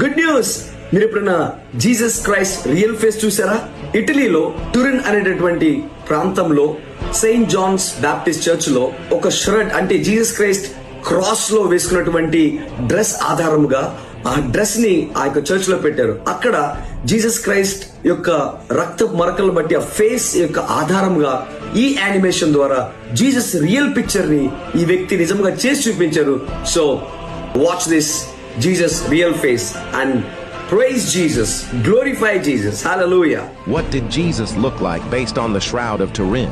Good news, మీరు ఎప్పుడైనా Jesus Christ real face చూసారా? ఇటలీలో టురిన్ అనేటటువంటి ప్రాంతంలో సెయింట్ జాన్స్ బ్యాప్టిస్ట్ చర్చ్ లో ఒక షర్ట్ అంటే జీసస్ క్రైస్ట్ క్రాస్ లో వేసుకున్నటువంటి డ్రెస్ ఆధారముగా ఆ డ్రెస్ ని ఆ యొక్క చర్చ్ లో పెట్టారు. అక్కడ జీసస్ క్రైస్ట్ యొక్క రక్త మరకలను బట్టి ఆ ఫేస్ యొక్క ఆధారంగా ఈ యానిమేషన్ ద్వారా జీసస్ రియల్ పిక్చర్ ని ఈ వ్యక్తి నిజంగా చేసి చూపించారు. So watch this Jesus real face and praise Jesus, glorify Jesus, hallelujah. What did Jesus look like based on the Shroud of Turin?